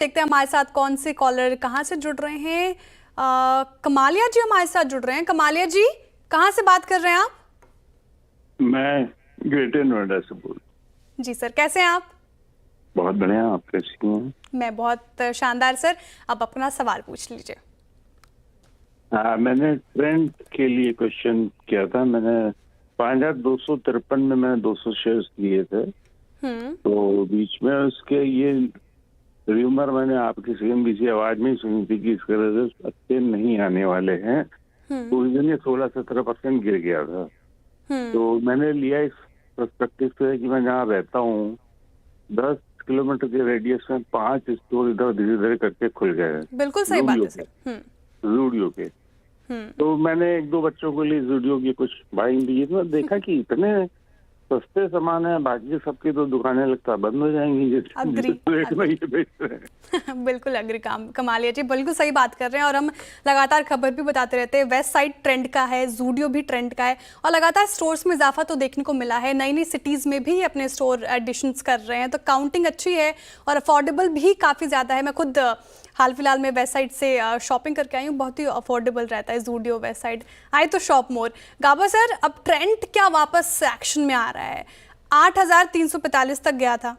देखते हैं हमारे साथ कौन से कॉलर कहाँ से जुड़ रहे हैं। कमालिया जी हमारे साथ जुड़ रहे हैं। कमालिया जी कहाँ से बात कर रहे हैं आप? मैं ग्रेटर नोएडा से बोल। जी सर, कैसे हैं आप? बहुत बढ़िया, आप कैसी हैं? मैं बहुत शानदार सर। अब अपना सवाल पूछ लीजिए। हाँ, मैंने ट्रेंड के लिए क्वेश्चन किया था। मैंने 5253 में मैंने 200 शेयर्स लिए थे। तो बीच में उसके ये र्यूमर मैंने आपकी सीएनबीसी आवाज में ही सुनी थी कि इसके रिजल्ट अच्छे नहीं आने वाले हैं। तो उस दिन ये 16-17% गिर गया था। तो मैंने लिया इस पर्सपेक्टिव से कि मैं जहाँ रहता हूँ 10 किलोमीटर के रेडियस में 5 स्टोर इधर धीरे धीरे करके खुल गए हैं। बिल्कुल सही बात है सर। जूडियो के। तो मैंने एक दो बच्चों के लिए जूडियो की कुछ बाइंग दी तो देखा कि इतने सस्ते सामान है, बाकी सबकी तो दुकानें लगता बंद हो जाएंगी जिस रेट में ये बेच रहे हैं। बिल्कुल अग्री कमालिया जी, बिल्कुल सही बात कर रहे हैं। और हम लगातार खबर भी बताते रहते हैं। वेस्ट साइड ट्रेंड का है, जूडियो भी ट्रेंड का है और लगातार स्टोर्स में इजाफा तो देखने को मिला है। नई नई सिटीज़ में भी अपने स्टोर एडिशंस कर रहे हैं, तो काउंटिंग अच्छी है और अफोर्डेबल भी काफ़ी ज़्यादा है। मैं खुद हाल फिलहाल में वेस्ट साइड से शॉपिंग करके आई हूँ, बहुत ही अफोर्डेबल रहता है जूडियो वेस्ट साइड। आए तो शॉप मोर। गाबा सर, अब ट्रेंड क्या वापस एक्शन में आ रहा है? 8,345 तक गया था,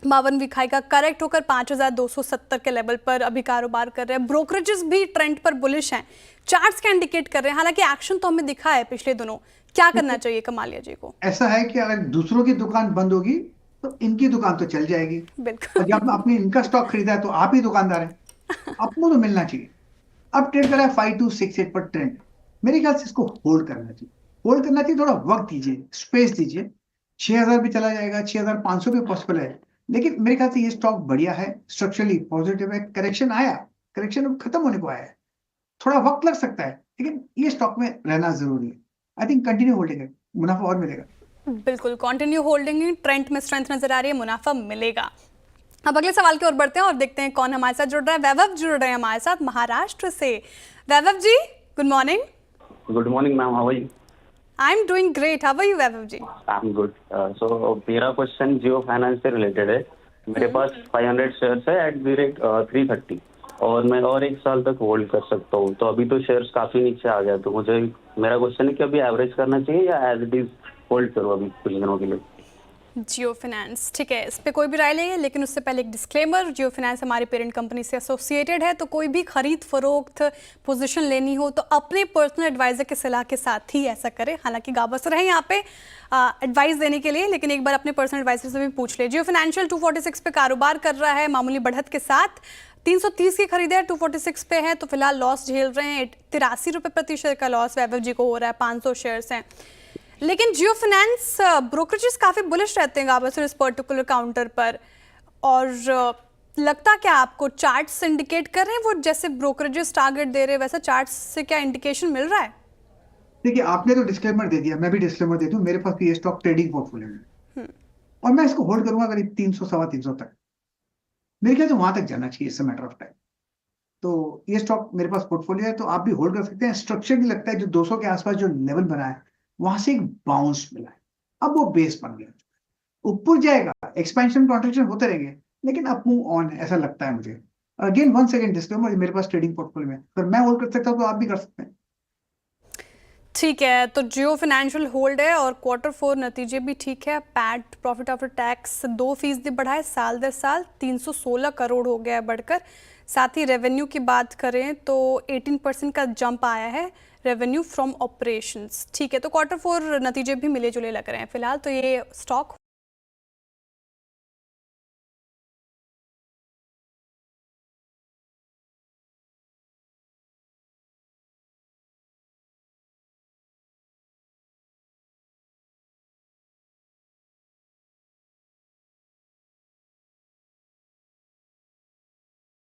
52 वीक का करेक्ट होकर 5,270 के लेवल पर अभी कारोबार कर रहे हैं। ब्रोकरेजेस भी ट्रेंड पर बुलिश हैं, चार्ट्स क्या इंडिकेट कर रहे हैं। हालांकि एक्शन तो हमें दिखा है पिछले दिनों। क्या करना चाहिए कमालिया जी को? ऐसा है कि अगर दूसरों की दुकान बंद होगी तो इनकी दुकान तो चल जाएगी। बिल्कुल। और जब आपने इनका स्टॉक खरीदा है तो आप ही दुकानदार हैं, आपको तो मिलना चाहिए। अब ट्रेड कर रहा है 5268 पर ट्रेंड। मेरे ख्याल से इसको होल्ड करना चाहिए। होल्ड करना चाहिए, थोड़ा वक्त दीजिए, स्पेस दीजिए। 6000 भी चला जाएगा, 6500 भी पॉसिबल है। लेकिन मेरे ख्याल से ये स्टॉक बढ़िया है, स्ट्रक्चरली पॉजिटिव है। करेक्शन आया, करेक्शन अब खत्म होने को आया है, थोड़ा वक्त लग सकता है, लेकिन ये स्टॉक में रहना जरूरी है। आई थिंक कंटिन्यू होल्डिंग है, मुनाफा और मिलेगा। बिल्कुल कंटिन्यू होल्डिंग, ट्रेंड में स्ट्रेंथ नजर आ रही है, मुनाफा मिलेगा। अब अगले सवाल की ओर बढ़ते हैं और देखते हैं कौन हमारे साथ जुड़ रहा है। वैभव जुड़ रहे हैं हमारे साथ महाराष्ट्र से। Vaibhav ji, good morning. Good morning ma'am, how are you? I am doing great, how are you Vaibhav ji? I am good. So मेरा क्वेश्चन जियो फाइनेंस से रिलेटेड है। मेरे पास 500 शेयर्स है एट द रेट 330 और मैं और एक साल तक होल्ड कर सकता हूँ। तो अभी तो शेयर्स काफी नीचे आ गया, तो मुझे मेरा क्वेश्चन है कि अभी एवरेज करना चाहिए या एज इट इज होल्ड करूँ अभी कुछ दिनों के लिए? जियो फाइनेंस, ठीक है, इस पे कोई भी राय लेंगे, लेकिन उससे पहले एक डिस्क्लेमर। जियो फाइनेंस हमारी पेरेंट कंपनी से एसोसिएटेड है, तो कोई भी खरीद फरोख्त पोजीशन लेनी हो तो अपने पर्सनल एडवाइजर की सलाह के साथ ही ऐसा करें। हालांकि गाबसर है यहाँ पे एडवाइस देने के लिए, लेकिन एक बार अपने पर्सनल एडवाइजर से भी पूछ ले। जियो फाइनेंशियल 246 पे कारोबार कर रहा है मामूली बढ़त के साथ। 330 की खरीदे है, 246 पे है, तो फिलहाल लॉस झेल रहे हैं। 83 रुपये प्रति शेयर का लॉस वैभव जी को हो रहा है। 500 शेयर्स हैं, लेकिन जियो फाइनेंस ब्रोकरेजेस काफ़ी बुलिश रहते हैं गाबसर इस पर्टिकुलर काउंटर पर। और लगता क्या आपको, चार्ट्स इंडिकेट कर रहे हैं वो जैसे ब्रोकरेजेस टारगेट दे रहे हैं, वैसा चार्ट्स से क्या इंडिकेशन मिल रहा है? देखिए, आपने तो डिस्क्लेमर दे दिया, मैं भी डिस्क्लेमर दे दूं। मेरे पास भी ये स्टॉक ट्रेडिंग पोर्टफोलियो में और मैं इसको होल्ड करूंगा करीब 300 सवा 300 तक। मेरे ख्याल से वहां तक जाना चाहिए, it's a matter of time. तो ये स्टॉक मेरे पास पोर्टफोलियो है, तो आप भी होल्ड कर सकते हैं। स्ट्रक्चर भी लगता है जो 200 के आसपास जो लेवल बना है वहां से एक बाउंस मिला है, अब वो बेस बन गया, ऊपर जाएगा, एक्सपेंशन कॉन्ट्रैक्शन होते रहेंगे, लेकिन अब मूव ऑन है ऐसा लगता है मुझे। अगेन वन सेकंड डिस्क्लेमर, मेरे पास ट्रेडिंग पोर्टफोलियो में, अगर मैं होल्ड कर सकता हूं तो आप भी कर सकते हैं। ठीक है, तो जियो फाइनेंशियल होल्ड है और Q4 नतीजे भी ठीक है। पैट प्रॉफिट आफ्टर टैक्स 2% बढ़ा है साल दर साल, 316 करोड़ हो गया है बढ़कर। साथ ही रेवेन्यू की बात करें तो 18% का जंप आया है रेवेन्यू फ्रॉम ऑपरेशंस। ठीक है, तो Q4 नतीजे भी मिले जुले लग रहे हैं फिलहाल। तो ये स्टॉक